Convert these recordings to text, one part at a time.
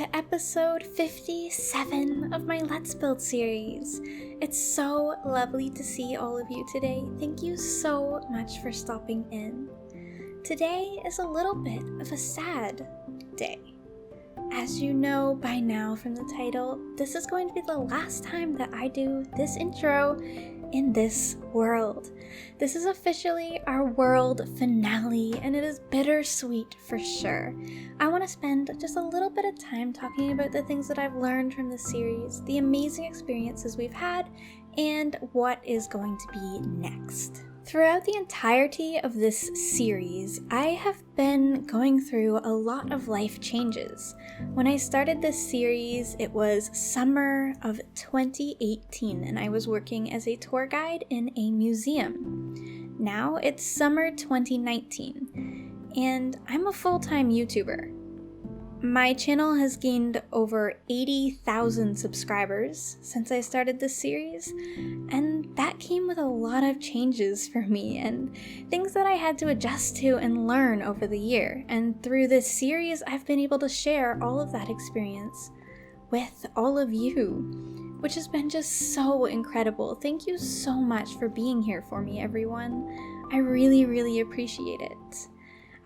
to episode 57 of my Let's Build series. It's so lovely to see all of you today. Thank you so much for stopping in. Today is a little bit of a sad day. As you know by now from the title, this is going to be the last time that I do this intro in this world. This is officially our world finale, and it is bittersweet for sure. I want to spend just a little bit of time talking about the things that I've learned from this series, the amazing experiences we've had, and what is going to be next. Throughout the entirety of this series, I have been going through a lot of life changes. When I started this series, it was summer of 2018, and I was working as a tour guide in a museum. Now it's summer 2019, and I'm a full-time YouTuber. My channel has gained over 80,000 subscribers since I started this series, and that came with a lot of changes for me and things that I had to adjust to and learn over the year. And through this series, I've been able to share all of that experience with all of you, which has been just so incredible. Thank you so much for being here for me, everyone. I really, really appreciate it.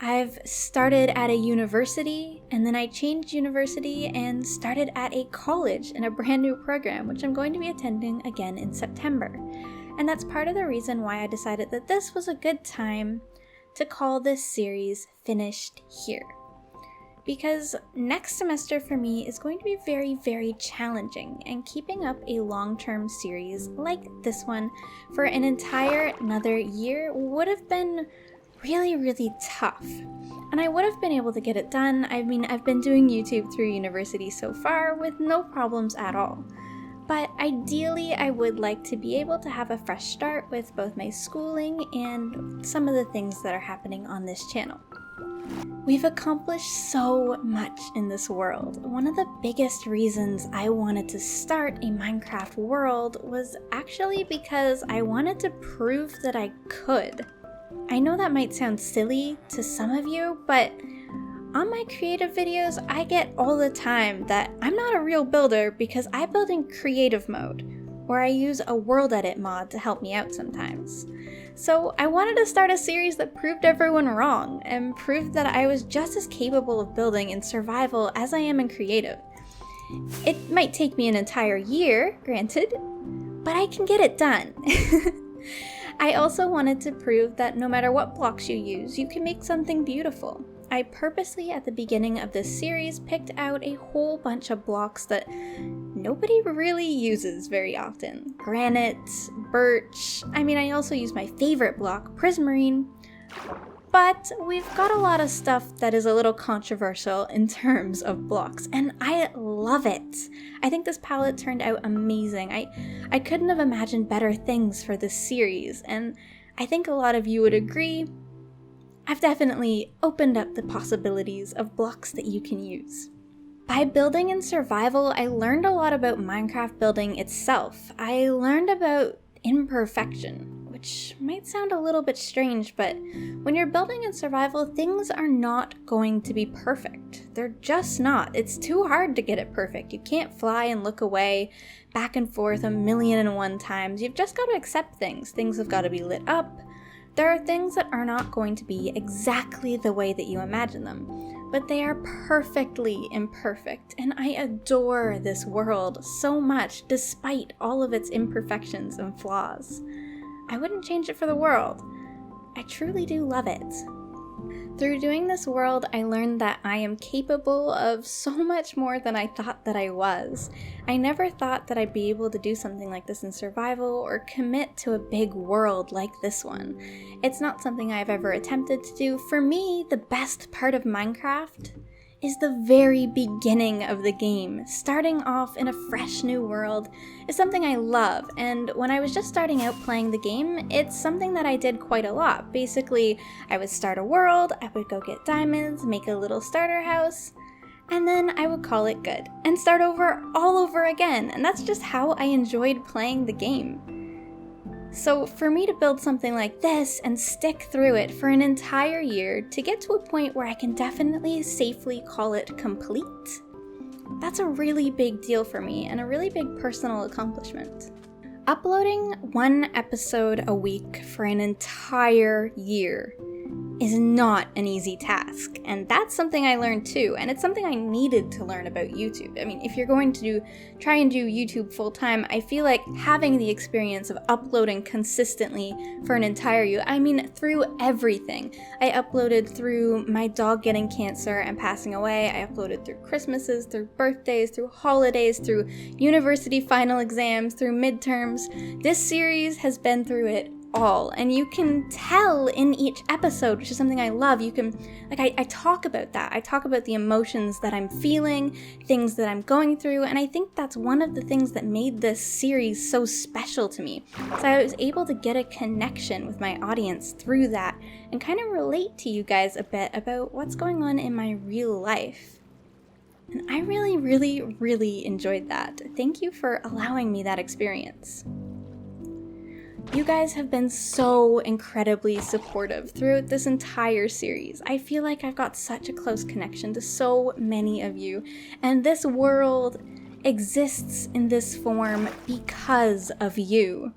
I've started at a university, and then I changed university and started at a college in a brand new program, which I'm going to be attending again in September. And that's part of the reason why I decided that this was a good time to call this series Finished Here. Because next semester for me is going to be very, very challenging, and keeping up a long-term series like this one for an entire another year would have been really, really tough. And I would have been able to get it done. I mean, I've been doing YouTube through university so far with no problems at all. But ideally, I would like to be able to have a fresh start with both my schooling and some of the things that are happening on this channel. We've accomplished so much in this world. One of the biggest reasons I wanted to start a Minecraft world was actually because I wanted to prove that I could. I know that might sound silly to some of you, but on my creative videos, I get all the time that I'm not a real builder because I build in creative mode, or I use a world edit mod to help me out sometimes. So I wanted to start a series that proved everyone wrong and proved that I was just as capable of building in survival as I am in creative. It might take me an entire year, granted, but I can get it done. I also wanted to prove that no matter what blocks you use, you can make something beautiful. I purposely, at the beginning of this series, picked out a whole bunch of blocks that nobody really uses very often. Granite, birch, I also use my favorite block, prismarine, but we've got a lot of stuff that is a little controversial in terms of blocks, and I love it. I think this palette turned out amazing. I couldn't have imagined better things for this series, and I think a lot of you would agree. I've definitely opened up the possibilities of blocks that you can use. By building in survival, I learned a lot about Minecraft building itself. I learned about imperfection, which might sound a little bit strange, but when you're building in survival, things are not going to be perfect. They're just not. It's too hard to get it perfect. You can't fly and look away back and forth 1,000,001 times. You've just got to accept things. Things have got to be lit up. There are things that are not going to be exactly the way that you imagine them, but they are perfectly imperfect, and I adore this world so much despite all of its imperfections and flaws. I wouldn't change it for the world. I truly do love it. Through doing this world, I learned that I am capable of so much more than I thought that I was. I never thought that I'd be able to do something like this in survival or commit to a big world like this one. It's not something I've ever attempted to do. For me, the best part of Minecraft is the very beginning of the game. Starting off in a fresh new world is something I love, and when I was just starting out playing the game, it's something that I did quite a lot. Basically, I would start a world, I would go get diamonds, make a little starter house, and then I would call it good and start over all over again, and that's just how I enjoyed playing the game. So for me to build something like this and stick through it for an entire year to get to a point where I can definitely safely call it complete, That's a really big deal for me and a really big personal accomplishment. Uploading one episode a week for an entire year is not an easy task, and that's something I learned too, and it's something I needed to learn about YouTube. I mean, if you're going to try and do YouTube full-time, I feel like having the experience of uploading consistently for an entire year, I mean, through everything. I uploaded through my dog getting cancer and passing away, I uploaded through Christmases, through birthdays, through holidays, through university final exams, through midterms. This series has been through it all, and you can tell in each episode, which is something I love. You can, like, I talk about that. I talk about the emotions that I'm feeling, things that I'm going through, and I think that's one of the things that made this series so special to me. So I was able to get a connection with my audience through that and kind of relate to you guys a bit about what's going on in my real life. And I really, really, really enjoyed that. Thank you for allowing me that experience. You guys have been so incredibly supportive throughout this entire series. I feel like I've got such a close connection to so many of you, and this world exists in this form because of you.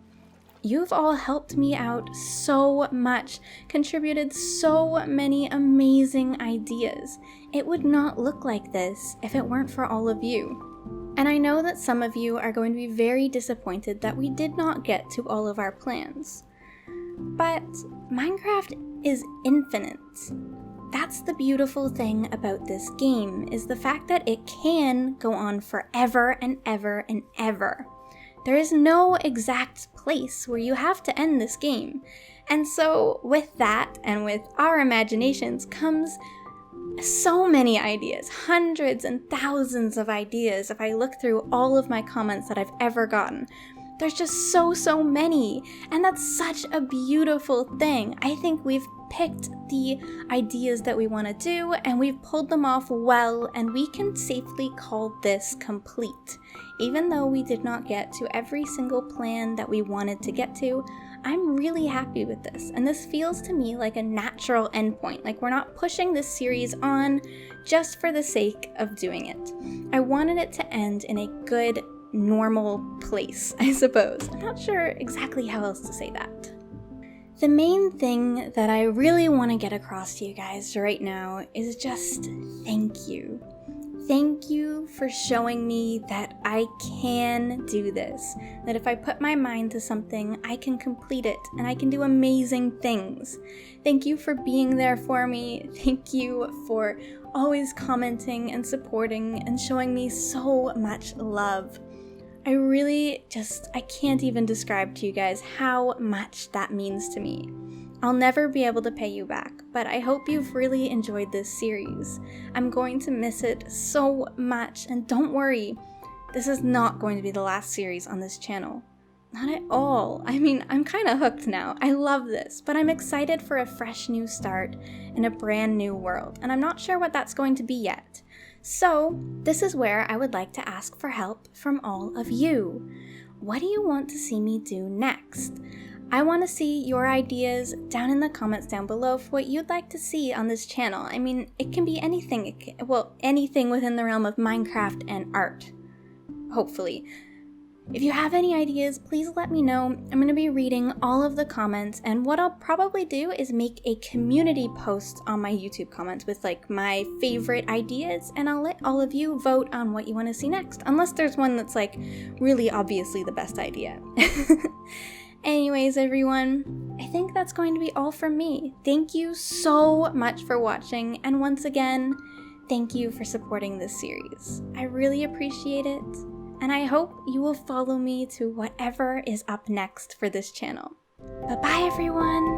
You've all helped me out so much, contributed so many amazing ideas. It would not look like this if it weren't for all of you. And I know that some of you are going to be very disappointed that we did not get to all of our plans. But Minecraft is infinite. That's the beautiful thing about this game, is the fact that it can go on forever and ever and ever. There is no exact place where you have to end this game. And so with that and with our imaginations comes so many ideas, hundreds and thousands of ideas. If I look through all of my comments that I've ever gotten, there's just so many, and that's such a beautiful thing. I think we've picked the ideas that we want to do, and we've pulled them off well, and we can safely call this complete. Even though we did not get to every single plan that we wanted to get to, I'm really happy with this, and this feels to me like a natural endpoint. Like, we're not pushing this series on just for the sake of doing it. I wanted it to end in a good, normal place, I suppose. I'm not sure exactly how else to say that. The main thing that I really want to get across to you guys right now is just thank you. Thank you for showing me that I can do this, that if I put my mind to something, I can complete it, and I can do amazing things. Thank you for being there for me. Thank you for always commenting and supporting and showing me so much love. I can't even describe to you guys how much that means to me. I'll never be able to pay you back, but I hope you've really enjoyed this series. I'm going to miss it so much, and don't worry, this is not going to be the last series on this channel. Not at all. I mean, I'm kind of hooked now. I love this, but I'm excited for a fresh new start in a brand new world, and I'm not sure what that's going to be yet. So, this is where I would like to ask for help from all of you. What do you want to see me do next? I want to see your ideas down in the comments down below for what you'd like to see on this channel. I mean, it can be anything. Anything within the realm of Minecraft and art, hopefully. If you have any ideas, please let me know. I'm going to be reading all of the comments, and what I'll probably do is make a community post on my YouTube comments with like my favorite ideas, and I'll let all of you vote on what you want to see next, unless there's one that's like really obviously the best idea. Anyways, everyone, I think that's going to be all from me. Thank you so much for watching, and once again, thank you for supporting this series. I really appreciate it, and I hope you will follow me to whatever is up next for this channel. Bye-bye, everyone!